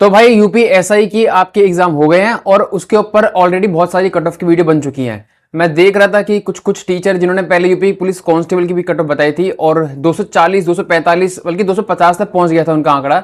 तो भाई यूपीएसआई की आपके एग्जाम हो गए हैं और उसके ऊपर ऑलरेडी बहुत सारी कट ऑफ की वीडियो बन चुकी हैं। मैं देख रहा था कि कुछ कुछ टीचर जिन्होंने पहले यूपी पुलिस कांस्टेबल की भी कट ऑफ बताई थी और 240 245 बल्कि 250 तक पहुंच गया था उनका आंकड़ा।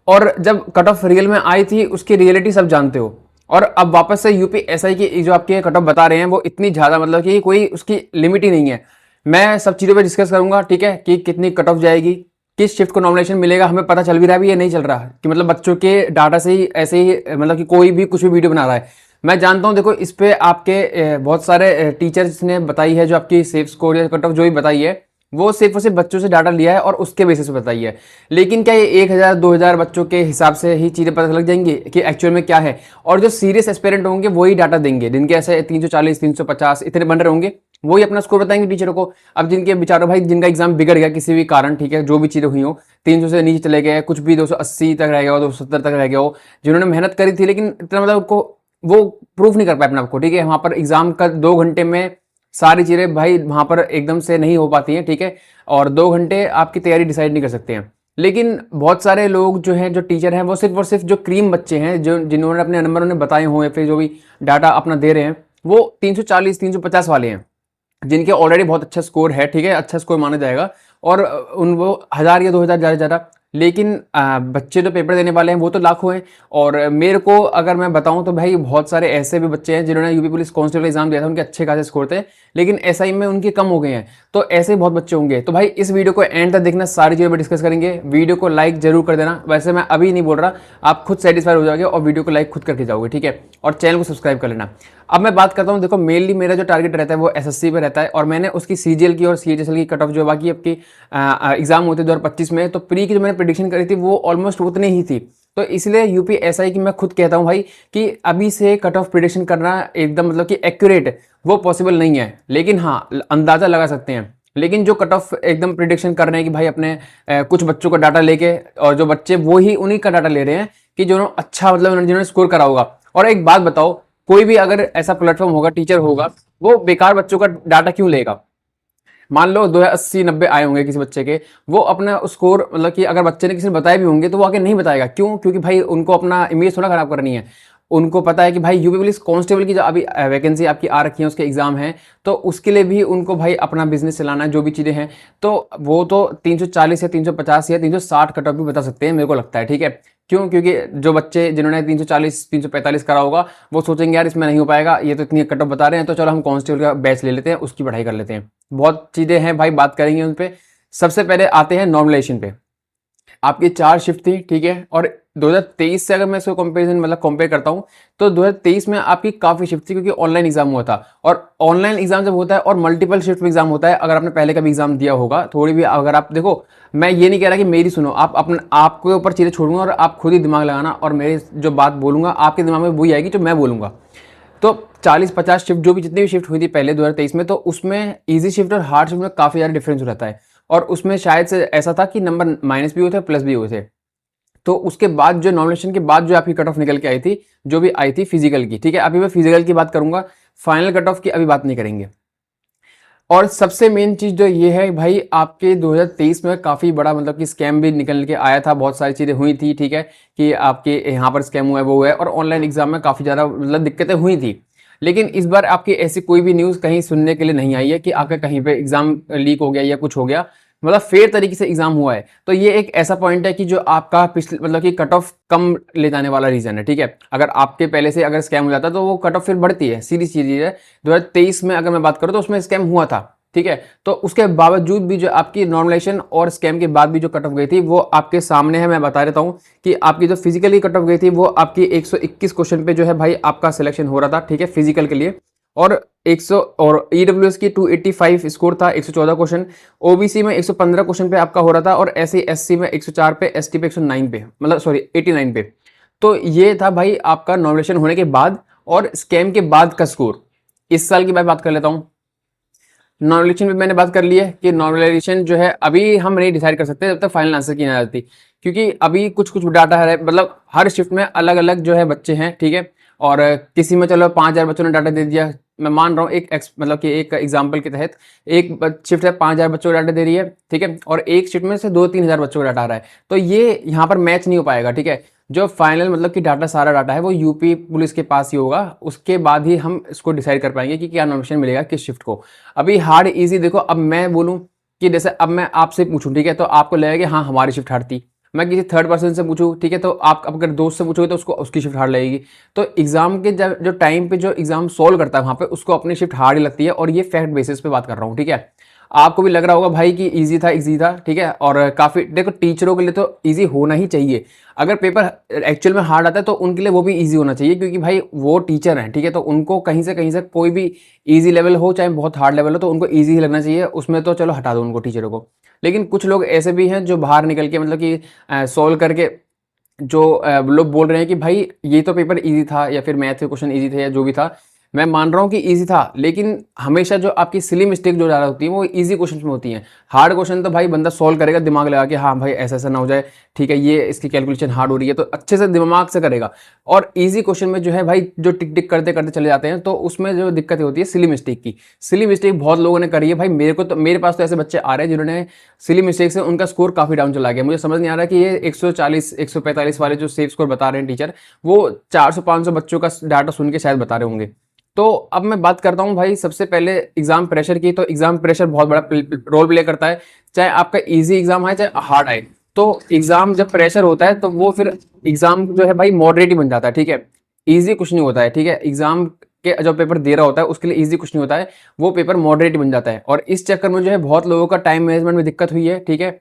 और जब कट ऑफ रियल में आई थी उसकी रियलिटी सब जानते हो। और अब वापस से यूपीएसआई की जो आपके कट ऑफ बता रहे हैं वो इतनी ज्यादा मतलब कि कोई उसकी लिमिट ही नहीं है। मैं सब चीजों पे डिस्कस करूंगा, ठीक है, कि कितनी कट ऑफ जाएगी, किस शिफ्ट को नॉमिनेशन मिलेगा, हमें पता चल भी रहा है भी ये नहीं चल रहा कि मतलब बच्चों के डाटा से ही ऐसे ही मतलब कि कोई भी कुछ भी वीडियो बना रहा है। मैं जानता हूं, देखो इस पे आपके बहुत सारे टीचर्स ने बताई है, जो आपकी सेफ स्कोर या कट ऑफ जो भी बताई है वो सिर्फ और सिर्फ बच्चों से डाटा लिया है और उसके बेसिस पे बताई है। लेकिन क्या ये 1000 2000 बच्चों के हिसाब से ही चीजें पता लग जाएंगी कि एक्चुअल में क्या है? और जो सीरियस एस्पिरेंट होंगे वही डाटा देंगे, जिनके ऐसे 340 350 इतने बन रहे होंगे वही अपना स्कोर बताएंगे टीचरों को। अब जिनके बेचारों भाई जिनका एग्जाम बिगड़ गया किसी भी कारण, ठीक है, जो भी चीजें हुई हो, 300 से नीचे चले गए, कुछ भी 280 तक रह गया हो, 270 तक रह गया हो, जिन्होंने मेहनत करी थी लेकिन इतना मतलब उनको वो प्रूफ नहीं कर पाए अपने आपको, ठीक है। वहां पर एग्जाम का 2 घंटे में सारी चीजें भाई वहां पर एकदम से नहीं हो पाती हैं, ठीक है। और 2 घंटे आपकी तैयारी डिसाइड नहीं कर सकते हैं। लेकिन बहुत सारे लोग जो हैं, जो टीचर हैं, वो सिर्फ और सिर्फ जो क्रीम बच्चे हैं, जो जिन्होंने अपने नंबर उन्हें बताए हों या फिर जो भी डाटा अपना दे रहे हैं, वो 340 350 वाले हैं, जिनके ऑलरेडी बहुत अच्छा स्कोर है, ठीक है, अच्छा स्कोर माना जाएगा। और उन वो 1000 या 2000 ज़्यादा ज़्यादा। लेकिन बच्चे जो पेपर देने वाले हैं वो तो लाखों हैं। और मेरे को अगर मैं बताऊं तो भाई बहुत सारे ऐसे भी बच्चे हैं जिन्होंने यूपी पुलिस कांस्टेबल एग्जाम दिया था, उनके अच्छे खासे स्कोर थे, लेकिन एसआई में उनके कम हो गए हैं। तो ऐसे बहुत बच्चे होंगे। तो भाई इस वीडियो को एंड तक देखना, सारी चीज़ों पर डिस्कस करेंगे। वीडियो को लाइक जरूर कर देना, वैसे मैं अभी नहीं बोल रहा, आप खुद सेटिस्फाइड हो जाओगे और वीडियो को लाइक खुद करके जाओगे, ठीक है। और चैनल को सब्सक्राइब कर लेना। अब मैं बात करता हूँ, देखो मेनली मेरा जो टारगेट रहता है वो एसएससी पे रहता है, और मैंने उसकी सीजीएल की और सीएचएसएल की कट ऑफ जो बाकी आपकी एग्जाम होते 2025 में, तो प्री की जो मैंने प्रेडिक्शन करी थी वो ऑलमोस्ट उतनी ही थी। तो इसलिए यूपीएसआई की मैं खुद कहता हूँ भाई कि अभी से कट ऑफ प्रेडिक्शन करना एकदम मतलब कि एक्यूरेट वो पॉसिबल नहीं है, लेकिन हाँ अंदाजा लगा सकते हैं। लेकिन जो कट ऑफ एकदम प्रिडिक्शन कर रहे हैं कि भाई अपने कुछ बच्चों का डाटा लेके, और जो बच्चे वो ही उन्हीं का डाटा ले रहे हैं कि जो अच्छा मतलब जिन्होंने स्कोर करा होगा। और एक बात बताओ, कोई भी अगर ऐसा प्लेटफॉर्म होगा, टीचर होगा, वो बेकार बच्चों का डाटा क्यों लेगा? मान लो 2080 90 आए होंगे किसी बच्चे के, वो अपना स्कोर मतलब कि अगर बच्चे ने किसी ने बताए भी होंगे तो वो आगे नहीं बताएगा। क्यों? क्योंकि भाई उनको अपना इमेज थोड़ा खराब करनी है। उनको पता है कि भाई यूपी पुलिस कांस्टेबल की जो अभी वैकेंसी आपकी आ रखी है, उसके एग्जाम है, तो उसके लिए भी उनको भाई अपना बिजनेस चलाना है, जो भी चीजें हैं। तो वो तो 340 या 350 या 360 कट ऑफ भी बता सकते हैं, मेरे को लगता है, ठीक है। क्यों? क्योंकि जो बच्चे जिन्होंने 340 345 करा होगा वो सोचेंगे यार इसमें नहीं हो पाएगा, ये तो इतनी कट ऑफ बता रहे हैं, तो चलो हम कांस्टेबल का बैच ले लेते हैं, उसकी पढ़ाई कर लेते हैं। बहुत चीजें हैं भाई, बात करेंगे उन पे। सबसे पहले आते हैं नॉर्मलाइजेशन पे। आपकी 4 शिफ्ट थी, ठीक है। और 2023 से अगर मैं इसको कंपेरिजन मतलब कंपेयर करता हूं, तो 2023 में आपकी काफी शिफ्ट थी, क्योंकि ऑनलाइन एग्जाम हुआ था। और ऑनलाइन एग्जाम जब होता है और मल्टीपल शिफ्ट एग्जाम होता है, अगर आपने पहले का भी एग्जाम दिया होगा, थोड़ी भी अगर आप देखो, मैं ये नहीं कह रहा कि मेरी सुनो, आप अपने आपके ऊपर चीजें छोड़ूंगा और आप खुद ही दिमाग लगाना, और मेरी जो बात बोलूंगा आपके दिमाग में वही आएगी जो मैं बोलूंगा। तो 40-50 शिफ्ट जो भी जितनी भी शिफ्ट हुई थी पहले 2023 में, तो उसमें इजी शिफ्ट और हार्ड शिफ्ट में काफी ज्यादा डिफरेंस रहता है। और उसमें शायद से ऐसा था कि नंबर माइनस भी हुए थे, प्लस भी हुए थे। तो उसके बाद जो नॉमिनेशन के बाद जो आपकी कट ऑफ निकल के आई थी, जो भी आई थी फिजिकल की, ठीक है, अभी मैं फिजिकल की बात करूंगा, फाइनल कट ऑफ की अभी बात नहीं करेंगे। और सबसे मेन चीज जो ये है भाई, आपके 2023 में काफी बड़ा मतलब कि स्कैम भी निकल के आया था, बहुत सारी चीजें हुई थी, ठीक है, कि आपके यहाँ पर स्कैम हुआ है, वो हुआ है, और ऑनलाइन एग्जाम में काफी ज्यादा मतलब दिक्कतें हुई थी। लेकिन इस बार आपकी ऐसी कोई भी न्यूज कहीं सुनने के लिए नहीं आई है कि आपका कहीं पे एग्जाम लीक हो गया या कुछ हो गया, मतलब फेयर तरीके से एग्जाम हुआ है। तो ये एक ऐसा पॉइंट है कि जो आपका पिछले मतलब कि कट ऑफ कम ले जाने वाला रीजन है, ठीक है। अगर आपके पहले से अगर स्कैम हो जाता तो वो कट ऑफ फिर बढ़ती है, सीधी चीज है। 2023 में अगर मैं बात करूं तो उसमें स्कैम हुआ था, ठीक है। तो उसके बावजूद भी जो आपकी नॉर्मलाइजेशन और स्कैम के बाद भी जो कट ऑफ गई थी वो आपके सामने है। मैं बता देता हूं कि आपकी जो फिजिकली कट ऑफ गई थी वो आपकी 121 क्वेश्चन पे जो है भाई आपका सिलेक्शन हो रहा था, ठीक है, फिजिकल के लिए। और 100 और ईडब्ल्यूएस की 285 स्कोर था, 114 क्वेश्चन। ओबीसी में 115 क्वेश्चन पे आपका हो रहा था, और एससी एससी में 104 पे, एसटी पे 109 पे, मतलब सॉरी 89 पे। तो ये था भाई आपका नॉमिनेशन होने के बाद और स्कैम के बाद का स्कोर। इस साल की मैं बात कर लेता हूँ। नॉर्मलाइजेशन भी मैंने बात कर ली है कि नॉर्मलाइजेशन जो है अभी हम नहीं डिसाइड कर सकते जब तक फाइनल आंसर की ना जाती, क्योंकि अभी कुछ कुछ डाटा है, मतलब हर शिफ्ट में अलग अलग जो है बच्चे हैं, ठीक है। और किसी में चलो 5000 बच्चों ने डाटा दे दिया, मैं मान रहा हूँ एक मतलब कि एक एग्जाम्पल के तहत एक शिफ्ट है 5000 बच्चों को डाटा दे रही है, ठीक है, और एक शिफ्ट में से 2-3 हजार बच्चों को डाटा आ रहा है, तो ये यहाँ पर मैच नहीं हो पाएगा, ठीक है। जो फाइनल मतलब कि डाटा, सारा डाटा है वो यूपी पुलिस के पास ही होगा। उसके बाद ही हम इसको डिसाइड कर पाएंगे कि क्या नॉमिनेशन मिलेगा किस शिफ्ट को। अभी हार्ड इजी देखो, अब मैं बोलूँ कि जैसे अब मैं आपसे पूछूं, ठीक है, तो आपको लगेगा कि हाँ हमारी शिफ्ट हार्ड थी। मैं किसी थर्ड पर्सन से पूछूं, ठीक है, तो आप अगर दोस्त से पूछोगे तो उसको उसकी शिफ्ट हार्ड लगेगी। तो एग्जाम के जब जो टाइम पे जो एग्जाम सोल्व करता है वहां पे उसको अपनी शिफ्ट हार्ड ही लगती है, और ये फैक्ट बेसिस पे बात कर रहा हूँ, ठीक है। आपको भी लग रहा होगा भाई कि इजी था, ठीक है, और काफी देखो टीचरों के लिए तो इजी होना ही चाहिए। अगर पेपर एक्चुअल में हार्ड आता है तो उनके लिए वो भी इजी होना चाहिए, क्योंकि भाई वो टीचर हैं, ठीक है, तो उनको कहीं से कोई भी इजी लेवल हो चाहे बहुत हार्ड लेवल हो तो उनको इजी ही लगना चाहिए। उसमें तो चलो हटा दो उनको, टीचरों को। लेकिन कुछ लोग ऐसे भी हैं जो बाहर निकल के मतलब कि सोल्व करके जो लोग बोल रहे हैं कि भाई ये तो पेपर इजी था, या फिर मैथ के क्वेश्चन इजी थे, या जो भी था, मैं मान रहा हूँ कि इजी था, लेकिन हमेशा जो आपकी सिली मिस्टेक जो ज़्यादा होती है वो इजी क्वेश्चन में होती हैं। हार्ड क्वेश्चन तो भाई बंदा सॉल्व करेगा दिमाग लगा के, हाँ भाई ऐसा ऐसा ना हो जाए, ठीक है, ये इसकी कैलकुलेशन हार्ड हो रही है, तो अच्छे से दिमाग से करेगा। और इजी क्वेश्चन में जो है भाई जो टिक टिक करते करते चले जाते हैं, तो उसमें जो दिक्कत होती है सिली मिस्टेक की। सिली मिस्टेक बहुत लोगों ने करी है भाई, मेरे को तो, मेरे पास तो ऐसे बच्चे आ रहे हैं जिन्होंने सिली मिस्टेक से उनका स्कोर काफी डाउन चला गया। मुझे समझ नहीं आ रहा कि ये 140 145 वाले जो सेफ स्कोर बता रहे हैं टीचर, वो 400 500 बच्चों का डाटा सुन के शायद बता रहे होंगे। तो अब मैं बात करता हूँ भाई सबसे पहले एग्जाम प्रेशर की। तो एग्जाम प्रेशर बहुत बड़ा रोल प्ले करता है, चाहे आपका इजी एग्जाम आए चाहे हार्ड आए। तो एग्जाम जब प्रेशर होता है तो वो फिर एग्जाम जो है भाई मॉडरेट ही बन जाता है, ठीक है, इजी कुछ नहीं होता है, ठीक है। एग्जाम के जो पेपर दे रहा होता है उसके लिए इजी कुछ नहीं होता है, वो पेपर मॉडरेट बन जाता है। और इस चक्कर में जो है बहुत लोगों का टाइम मैनेजमेंट में दिक्कत हुई है, ठीक है,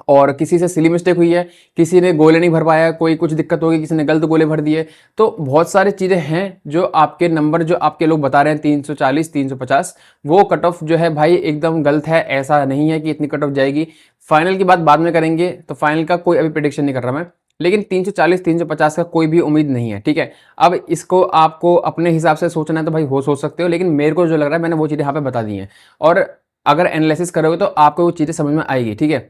और किसी से सिली मिस्टेक हुई है, किसी ने गोले नहीं भर पाया, कोई कुछ दिक्कत होगी, किसी ने गलत गोले भर दिए। तो बहुत सारी चीज़ें हैं जो आपके नंबर जो आपके लोग बता रहे हैं 340 350, वो कट ऑफ जो है भाई एकदम गलत है। ऐसा नहीं है कि इतनी कट ऑफ जाएगी। फाइनल की बात बाद में करेंगे, तो फाइनल का कोई अभी प्रिडिक्शन नहीं कर रहा मैं, लेकिन 340 350 का कोई भी उम्मीद नहीं है, ठीक है। अब इसको आपको अपने हिसाब से सोचना है तो भाई वो सोच सकते हो, लेकिन मेरे को जो लग रहा है मैंने वो चीज़ें यहाँ पे बता दी हैं, और अगर एनालिसिस करोगे तो आपको वो चीज़ें समझ में आएगी, ठीक है।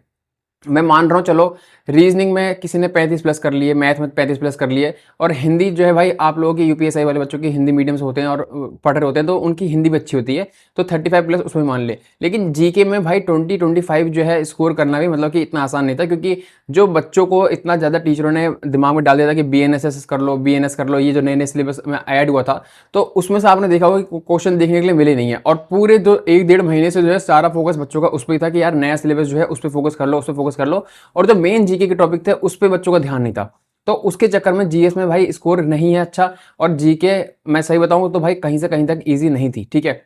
मैं मान रहा हूँ चलो रीजनिंग में किसी ने 35 प्लस कर लिए, मैथ में 35 प्लस कर लिए, और हिंदी जो है भाई आप लोगों की यूपीएसआई वाले बच्चों की हिंदी मीडियम से होते हैं और पढ़ रहे होते हैं तो उनकी हिंदी भी अच्छी होती है, तो 35 प्लस उसमें मान ले। लेकिन जीके में भाई 20-25 जो है स्कोर करना भी मतलब कि इतना आसान नहीं था, क्योंकि जो बच्चों को इतना ज़्यादा टीचरों ने दिमाग में डाल दिया था कि BNSS कर लो, BNS कर लो, ये जो नए नए सिलेबस में ऐड हुआ था, तो उसमें से आपने देखा होगा कि क्वेश्चन देखने के लिए मिले नहीं है। और पूरे जो 1-1.5 महीने से जो है सारा फोकस बच्चों का उस पर ही था कि यार नया सिलेबस जो है उस पर फोकस कर लो, उस पर फोकस कर लो, और जो मेन जीके के टॉपिक थे उस पर बच्चों का ध्यान नहीं था। तो उसके चक्कर में जीएस में भाई स्कोर नहीं है अच्छा, और जीके मैं सही बताऊं तो भाई कहीं से कहीं तक इजी नहीं थी, ठीक है।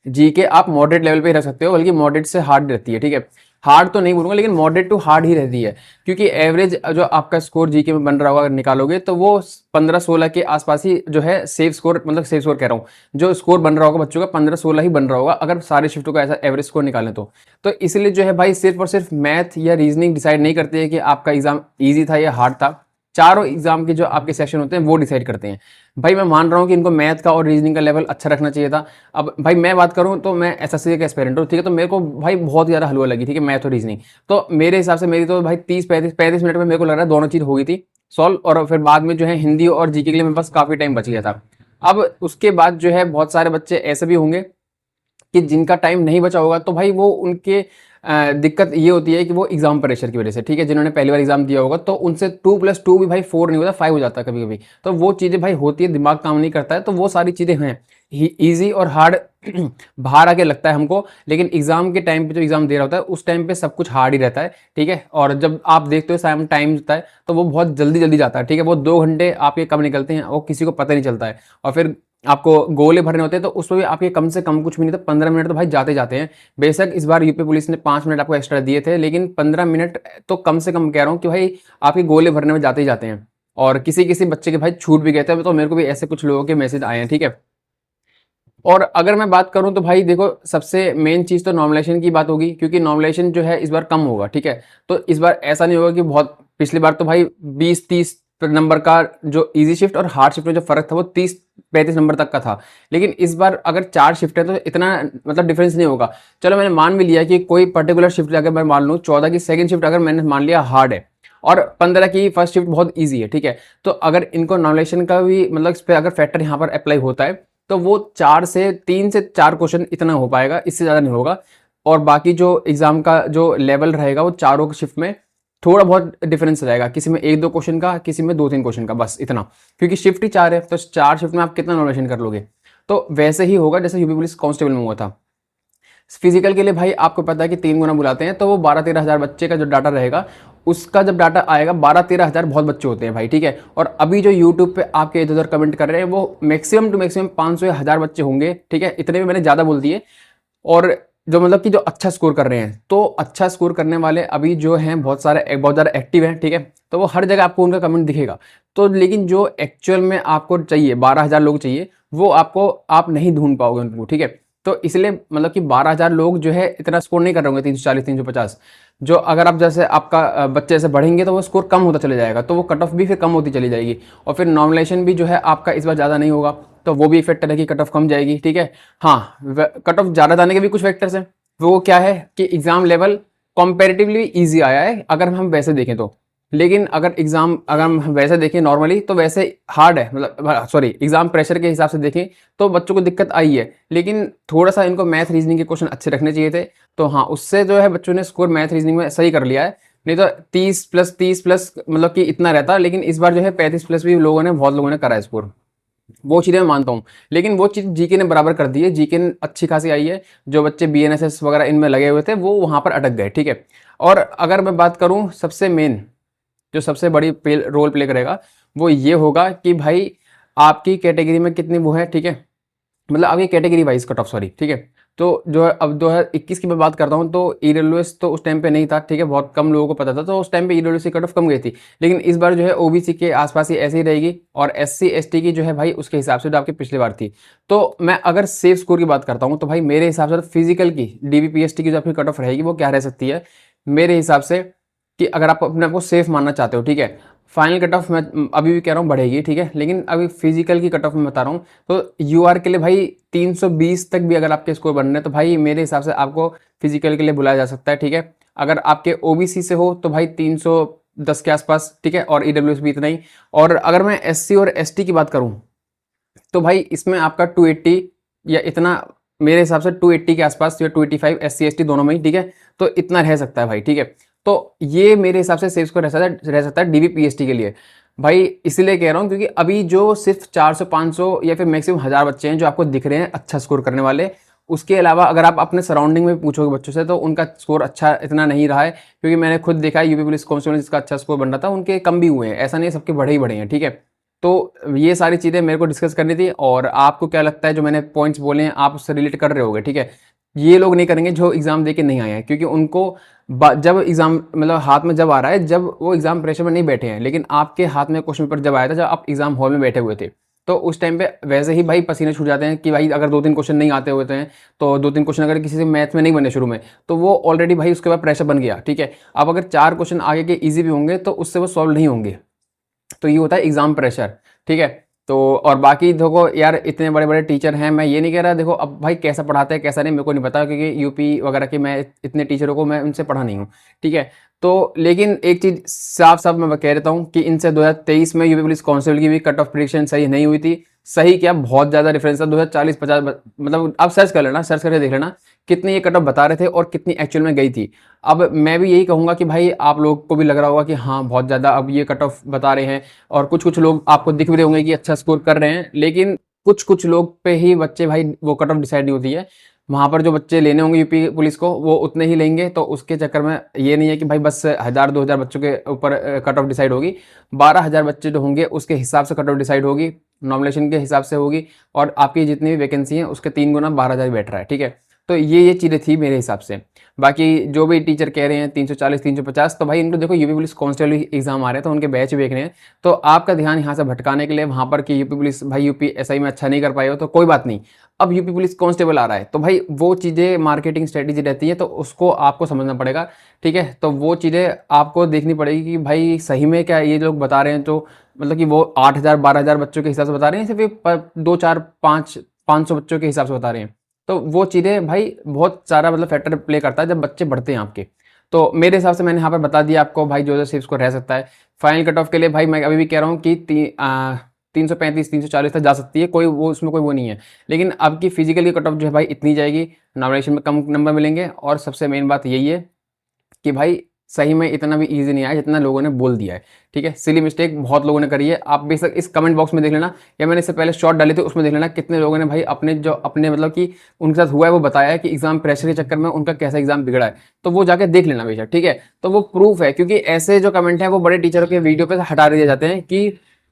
जीके आप मॉडरेट लेवल पे ही रख सकते हो, बल्कि मॉडरेट से हार्ड रहती है, ठीक है। हार्ड तो नहीं बोलूंगा, लेकिन मॉडरेट टू हार्ड ही रहती है, क्योंकि एवरेज जो आपका स्कोर जीके में बन रहा होगा अगर निकालोगे तो वो 15-16 के आसपास ही जो है सेफ स्कोर, मतलब सेफ स्कोर कह रहा हूँ, जो स्कोर बन रहा होगा बच्चों का 15-16 ही बन रहा होगा अगर सारे शिफ्टों का ऐसा एवरेज स्कोर निकालें तो इसलिए जो है भाई सिर्फ और सिर्फ मैथ या रीजनिंग डिसाइड नहीं करते हैं कि आपका एग्जाम ईजी था या हार्ड था। चारों एग्जाम के जो आपके सेक्शन होते हैं वो डिसाइड करते हैं। भाई मैं मान रहा हूँ कि इनको मैथ का और रीजनिंग का लेवल अच्छा रखना चाहिए था। अब भाई मैं बात करूँ तो मैं एसएससी का एस्पिरेंट हूँ, ठीक है, तो मेरे को भाई बहुत ज़्यादा हलवा लगी, ठीक है, मैथ और रीजनिंग। तो मेरे हिसाब से मेरी तो भाई 30-35 मिनट में मेरे को लग रहा है दोनों चीज़ हो गई थी सॉल्व, और फिर बाद में जो है हिंदी और जीके के लिए मेरे पास काफ़ी टाइम बच गया था। अब उसके बाद जो है बहुत सारे बच्चे ऐसे भी होंगे कि जिनका टाइम नहीं बचा होगा, तो भाई वो उनके दिक्कत ये होती है कि वो एग्जाम प्रेशर की वजह से, ठीक है, जिन्होंने पहली बार एग्जाम दिया होगा तो उनसे 2+2 भी भाई 4 नहीं होता, 5 हो जाता है कभी कभी। तो वो चीज़ें भाई होती है, दिमाग काम नहीं करता है, तो वो सारी चीज़ें हैं। ईजी और हार्ड बाहर आके लगता है हमको, लेकिन एग्जाम के टाइम पे जो एग्जाम दे रहा होता है उस टाइम पे सब कुछ हार्ड ही रहता है, ठीक है। और जब आप देखते हो टाइम होता है तो वो बहुत जल्दी जल्दी जाता है, ठीक है, वो 2 घंटे आपके कब निकलते हैं वो किसी को पता नहीं चलता है। और फिर आपको गोले भरने होते हैं तो उसमें भी आपके कम से कम कुछ भी नहीं तो 15 मिनट तो भाई जाते जाते हैं। बेशक इस बार यूपी पुलिस ने 5 मिनट आपको एक्स्ट्रा दिए थे, लेकिन 15 मिनट तो कम से कम कह रहा हूँ कि भाई आपके गोले भरने में जाते ही जाते हैं। और किसी किसी बच्चे के भाई छूट भी गए थे, तो मेरे को भी ऐसे कुछ लोगों के मैसेज आए हैं, ठीक है। और अगर मैं बात करूं तो भाई देखो सबसे मेन चीज़ तो नॉर्मलाइजेशन की बात होगी, क्योंकि नॉर्मलाइजेशन जो है इस बार कम होगा, ठीक है। तो इस बार ऐसा नहीं होगा कि बहुत, पिछली बार तो भाई 20-30 नंबर का जो इजी शिफ्ट और हार्ड शिफ्ट में जो फर्क था वो 30-35 नंबर तक का था। लेकिन इस बार अगर 4 शिफ्ट है तो इतना मतलब डिफरेंस नहीं होगा। चलो मैंने मान भी लिया कि कोई पर्टिकुलर शिफ्ट अगर मैं मान लूँ 14 की सेकंड शिफ्ट अगर मैंने मान लिया हार्ड है और 15 की फर्स्ट शिफ्ट बहुत ईजी है, ठीक है। तो अगर इनको नॉर्मलाइजेशन का भी मतलब इस पर अगर फैक्टर यहाँ पर अप्लाई होता है तो वो 3 से 4 क्वेश्चन इतना हो पाएगा, इससे ज़्यादा नहीं होगा। और बाकी जो एग्जाम का जो लेवल रहेगा वो चारों शिफ्ट में थोड़ा बहुत डिफरेंस रहेगा, किसी में 1-2 क्वेश्चन का, किसी में 2-3 क्वेश्चन का, बस इतना। क्योंकि शिफ्ट ही 4 है, तो 4 शिफ्ट में आप कितना नॉमिनेशन कर लोगे। तो वैसे ही होगा जैसे यूपी पुलिस कांस्टेबल में हुआ था। फिजिकल के लिए भाई आपको पता है कि 3 गुना बुलाते हैं, तो वो 12-13 हज़ार बच्चे का जो डाटा रहेगा, उसका जब डाटा आएगा 12-13 हज़ार बहुत बच्चे होते हैं भाई, ठीक है। और अभी जो यूट्यूब पे आपके इधर उधर कमेंट कर रहे हैं वो मैक्सिमम टू मैक्सिमम 500 या 1000 बच्चे होंगे, ठीक है। इतने में मैंने ज़्यादा बोल दिए। और जो मतलब कि जो अच्छा स्कोर कर रहे हैं, तो अच्छा स्कोर करने वाले अभी जो हैं बहुत ज़्यादा एक्टिव हैं, ठीक है। तो वो हर जगह आपको उनका कमेंट दिखेगा। तो लेकिन जो एक्चुअल में आपको चाहिए 12,000 लोग चाहिए, वो आप नहीं ढूंढ पाओगे उनको, ठीक है। तो इसलिए मतलब कि 12,000 लोग जो है इतना स्कोर नहीं कर रहे होंगे, 340 350। जो अगर आप जैसे आपका बच्चे जैसे बढ़ेंगे तो वो स्कोर कम होता चले जाएगा, तो वो कट ऑफ भी फिर कम होती चली जाएगी। और फिर नॉमिनेशन भी जो है आपका इस बार ज़्यादा नहीं होगा, तो वो भी फैक्टर है कि कट ऑफ कम जाएगी, ठीक है। हाँ, कट ऑफ ज़्यादा जाने के भी कुछ फैक्टर्स हैं। वो क्या है कि एग्जाम लेवल कंपैरेटिवली इजी आया है अगर हम वैसे देखें तो। लेकिन अगर हम वैसे देखें नॉर्मली, तो वैसे हार्ड है, मतलब सॉरी एग्जाम प्रेशर के हिसाब से देखें तो बच्चों को दिक्कत आई है। लेकिन थोड़ा सा इनको मैथ रीजनिंग के क्वेश्चन अच्छे रखने चाहिए थे, तो हाँ उससे जो है बच्चों ने स्कोर मैथ रीजनिंग में सही कर लिया है। नहीं तो 30+30+ मतलब कि इतना रहता, लेकिन इस बार जो है 35+ भी बहुत लोगों ने करा है स्कोर। वो चीज़ें मैं मानता हूँ, लेकिन वो चीज़ जीके ने बराबर कर दी है। जीके अच्छी खासी आई है। जो बच्चे बीएनएसएस वगैरह इनमें लगे हुए थे वो वहाँ पर अटक गए, ठीक है। और अगर मैं बात करूँ सबसे मेन जो सबसे बड़ी रोल प्ले करेगा, वो ये होगा कि भाई आपकी कैटेगरी में कितनी वो है, ठीक है। मतलब आपकी category wise cut off, sorry, ठीक है। तो जो है अब 2021 की मैं बात करता हूँ, तो ईडब्ल्यूएस तो उस टाइम पे नहीं था, ठीक है, बहुत कम लोगों को पता था, तो उस टाइम पे ईडब्ल्यूएस की कट ऑफ कम गई थी। लेकिन इस बार जो है ओबीसी के आसपास ही ऐसी ही रहेगी, और एससी एसटी की जो है भाई उसके हिसाब से जो आपकी पिछली बार थी। तो मैं अगर सेफ स्कोर की बात करता हूँ, तो भाई मेरे हिसाब से फिजिकल की डीबीपीएसटी की जो आपकी कट ऑफ रहेगी वो क्या रह सकती है मेरे हिसाब से, कि अगर आप अपने आप को सेफ मानना चाहते हो, ठीक है। फाइनल कट ऑफ मैं अभी भी कह रहा हूँ बढ़ेगी, ठीक है, लेकिन अभी फिजिकल की कट ऑफ में बता रहा हूँ। तो यूआर के लिए भाई 320 तक भी अगर आपके स्कोर बन रहे हैं, तो भाई मेरे हिसाब से आपको फिजिकल के लिए बुलाया जा सकता है, ठीक है। अगर आपके ओबीसी से हो तो भाई 310 के आसपास, ठीक है, और ईडब्ल्यूएस भी इतना ही। और अगर मैं एससी और एसटी की बात करूँ, तो भाई इसमें आपका 280 या इतना, मेरे हिसाब से 280 के आसपास या 285 एससी एसटी दोनों में ही, ठीक है। तो इतना रह सकता है भाई, ठीक है। तो ये मेरे हिसाब से सेफ स्कोर रह सकता है डीबीपीएसटी के लिए भाई। इसलिए कह रहा हूँ क्योंकि अभी जो सिर्फ 400-500 या फिर मैक्सिमम 1000 बच्चे हैं जो आपको दिख रहे हैं अच्छा स्कोर करने वाले। उसके अलावा अगर आप अपने सराउंडिंग में पूछोगे बच्चों से, तो उनका स्कोर अच्छा इतना नहीं रहा है, क्योंकि मैंने खुद देखा है यूपी पुलिस कांस्टेबल जिसका अच्छा स्कोर बन रहा था उनके कम भी हुए हैं, ऐसा नहीं सबके बढ़े ही बढ़े हैं, ठीक है। तो ये सारी चीज़ें मेरे को डिस्कस करनी थी। और आपको क्या लगता है जो मैंने पॉइंट्स बोले हैं आप उससे रिलेट कर रहे होगे, ठीक है। ये लोग नहीं करेंगे जो एग्जाम दे के नहीं आए हैं, क्योंकि उनको जब एग्जाम मतलब हाथ में जब आ रहा है, जब वो एग्जाम प्रेशर में नहीं बैठे हैं, लेकिन आपके हाथ में क्वेश्चन पेपर जब आया था जब आप एग्जाम हॉल में बैठे हुए थे, तो उस टाइम पे वैसे ही भाई पसीने छूट जाते हैं कि भाई अगर 2-3 क्वेश्चन नहीं आते होते हैं, तो 2-3 क्वेश्चन अगर किसी से मैथ में नहीं बने शुरू में, तो वो ऑलरेडी भाई उसके बाद प्रेशर बन गया, ठीक है। अब अगर 4 क्वेश्चन आगे के ईजी भी होंगे तो उससे वो सॉल्व नहीं होंगे। तो ये होता है एग्जाम प्रेशर, ठीक है। तो और बाकी देखो यार इतने बड़े बड़े टीचर हैं, मैं ये नहीं कह रहा, देखो अब भाई कैसा पढ़ाते हैं कैसा नहीं मेरे को नहीं पता, क्योंकि यूपी वगैरह के मैं इतने टीचरों को मैं उनसे पढ़ा नहीं हूँ, ठीक है। तो लेकिन एक चीज़ साफ साफ मैं कह देता हूँ कि इनसे 2023 में यूपी पुलिस कांस्टेबल की भी कट ऑफ प्रेडिक्शन सही नहीं हुई थी। सही क्या, बहुत ज़्यादा डिफरेंस था, 2040-50, मतलब आप सर्च कर लेना, सर्च करके देख लेना कितनी ये कट ऑफ बता रहे थे और कितनी एक्चुअल में गई थी। अब मैं भी यही कहूँगा कि भाई आप लोग को भी लग रहा होगा कि हाँ बहुत ज़्यादा अब ये कट ऑफ बता रहे हैं, और कुछ कुछ लोग आपको दिख भी रहे होंगे कि अच्छा स्कोर कर रहे हैं, लेकिन कुछ कुछ लोग पे ही बच्चे भाई वो कट ऑफ डिसाइड नहीं होती है। वहाँ पर जो बच्चे लेने होंगे यूपी पुलिस को वो उतने ही लेंगे, तो उसके चक्कर में ये नहीं है कि भाई बस 1000-2000 बच्चों के ऊपर कट ऑफ डिसाइड होगी। 12,000 बच्चे जो होंगे उसके हिसाब से कट ऑफ डिसाइड होगी, नॉमिनेशन के हिसाब से होगी, और आपकी जितनी भी वैकेंसी है उसके 3 गुना 12,000 बैठ रहा है, ठीक है। तो ये चीज़ें थी मेरे हिसाब से। बाकी जो भी टीचर कह रहे हैं 340 350, तो भाई इनको देखो यूपी पुलिस कांस्टेबल एग्जाम आ रहे हैं तो उनके बैच देख रहे हैं, तो आपका ध्यान यहाँ से भटकाने के लिए वहाँ पर कि यूपी पुलिस भाई यूपी एसआई में अच्छा नहीं कर पाए हो तो कोई बात नहीं, अब यूपी पुलिस कांस्टेबल आ रहा है, तो भाई वो चीज़ें मार्केटिंग स्ट्रेटेजी रहती है, तो उसको आपको समझना पड़ेगा, ठीक है। तो वो चीज़ें आपको देखनी पड़ेगी कि भाई सही में क्या ये लोग बता रहे हैं, तो मतलब कि वो 8,000-12,000 बच्चों के हिसाब से बता रहे हैं, सिर्फ 2-4-5-500 बच्चों के हिसाब से बता रहे हैं। तो वो चीज़ें भाई बहुत सारा मतलब फैक्टर प्ले करता है जब बच्चे बढ़ते हैं आपके। तो मेरे हिसाब से मैंने यहाँ पर बता दिया आपको भाई जो सिर्फ को रह सकता है। फाइनल कट ऑफ के लिए भाई मैं अभी भी कह रहा हूँ कि 335 340 तक जा सकती है, कोई वो उसमें कोई वो नहीं है। लेकिन अब की फिजिकल की कट ऑफ जो है भाई इतनी जाएगी, नॉमिनेशन में कम नंबर मिलेंगे, और सबसे मेन बात यही है कि भाई सही में इतना भी ईजी नहीं आया जितना लोगों ने बोल दिया है। ठीक है, सिली मिस्टेक बहुत लोगों ने करी है। आप बेशक इस कमेंट बॉक्स में देख लेना, या मैंने इससे पहले शॉर्ट डाले थे उसमें देख लेना, कितने लोगों ने भाई अपने जो अपने मतलब कि उनके साथ हुआ है वो बताया है कि एग्जाम प्रेशर के चक्कर में उनका कैसा एग्जाम बिगड़ा है। तो वो जाके देख लेना बेशक। ठीक है, तो वो प्रूफ है, क्योंकि ऐसे जो कमेंट है वो बड़े टीचरों के वीडियो पे हटा दिए जाते हैं कि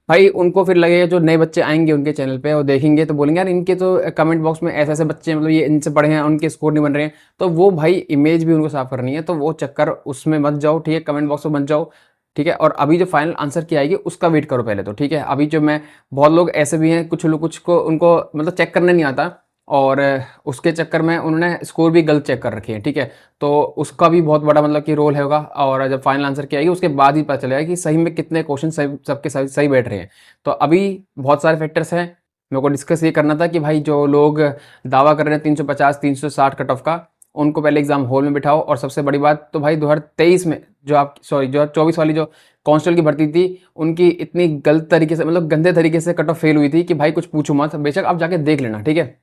भाई उनको फिर लगेगा, जो नए बच्चे आएंगे उनके चैनल पे और देखेंगे तो बोलेंगे यार इनके तो कमेंट बॉक्स में ऐसे ऐसे बच्चे मतलब ये इनसे पढ़े हैं, उनके स्कोर नहीं बन रहे हैं। तो वो भाई इमेज भी उनको साफ करनी है, तो वो चक्कर उसमें मत जाओ। ठीक है, कमेंट बॉक्स में मत जाओ। ठीक है, और अभी जो फाइनल आंसर की आएगी उसका वेट करो पहले तो। ठीक है, अभी जो मैं बहुत लोग ऐसे भी हैं, कुछ लोग कुछ को उनको मतलब चेक करने नहीं आता, और उसके चक्कर में उन्होंने स्कोर भी गलत चेक कर रखे हैं। ठीक है, तो उसका भी बहुत बड़ा मतलब कि रोल होगा, और जब फाइनल आंसर की आएगी उसके बाद ही पता चलेगा कि सही में कितने क्वेश्चन सही सबके सही सही बैठ रहे हैं। तो अभी बहुत सारे फैक्टर्स हैं, मेरे को डिस्कस ये करना था कि भाई जो लोग दावा कर रहे हैं 350 360 कट ऑफ का, उनको पहले एग्जाम हॉल में बिठाओ। और सबसे बड़ी बात तो भाई 2023 में जो आप सॉरी जो 24 वाली जो कांस्टेबल की भर्ती थी, उनकी इतनी गलत तरीके से मतलब गंदे तरीके से कट ऑफ फेल हुई थी कि भाई कुछ पूछो मत। बेशक आप जाके देख लेना। ठीक है,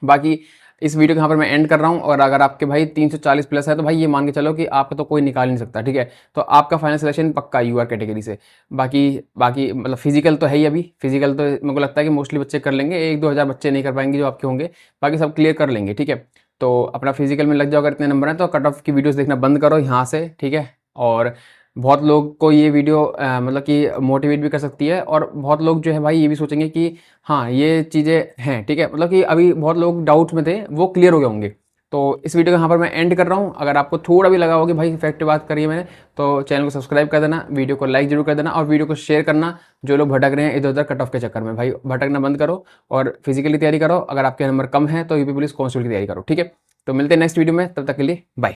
बाकी इस वीडियो को यहाँ पर मैं एंड कर रहा हूँ। और अगर आपके भाई 340 प्लस है तो भाई ये मान के चलो कि आपका तो कोई निकाल नहीं सकता। ठीक है, तो आपका फाइनल सिलेक्शन पक्का यूआर कैटेगरी से। बाकी बाकी मतलब फिजिकल तो है ही, अभी फिजिकल तो मेरे को लगता है कि मोस्टली बच्चे कर लेंगे, 1-2 हज़ार बच्चे नहीं कर पाएंगे जो आपके होंगे, बाकी सब क्लियर कर लेंगे। ठीक है, तो अपना फिजिकल में लग जाओ। अगर इतने नंबर हैं तो कट ऑफ की वीडियोस देखना बंद करो यहाँ से। ठीक है, और बहुत लोग को ये वीडियो मतलब कि मोटिवेट भी कर सकती है, और बहुत लोग जो है भाई ये भी सोचेंगे कि हाँ ये चीज़ें हैं। ठीक है, मतलब कि अभी बहुत लोग डाउट्स में थे, वो क्लियर हो गए होंगे। तो इस वीडियो को यहाँ पर मैं एंड कर रहा हूँ। अगर आपको थोड़ा भी लगा हो कि भाई इफेक्टिव बात करी है मैंने, तो चैनल को सब्सक्राइब कर देना, वीडियो को लाइक जरूर कर देना, और वीडियो को शेयर करना। जो लोग भटक रहे हैं इधर उधर कट ऑफ के चक्कर में, भाई भटकना बंद करो और फिजिकली तैयारी करो। अगर आपके नंबर कम है तो यूपी पुलिस कांस्टेबल की तैयारी करो। ठीक है, तो मिलते हैं नेक्स्ट वीडियो में, तब तक के लिए बाय।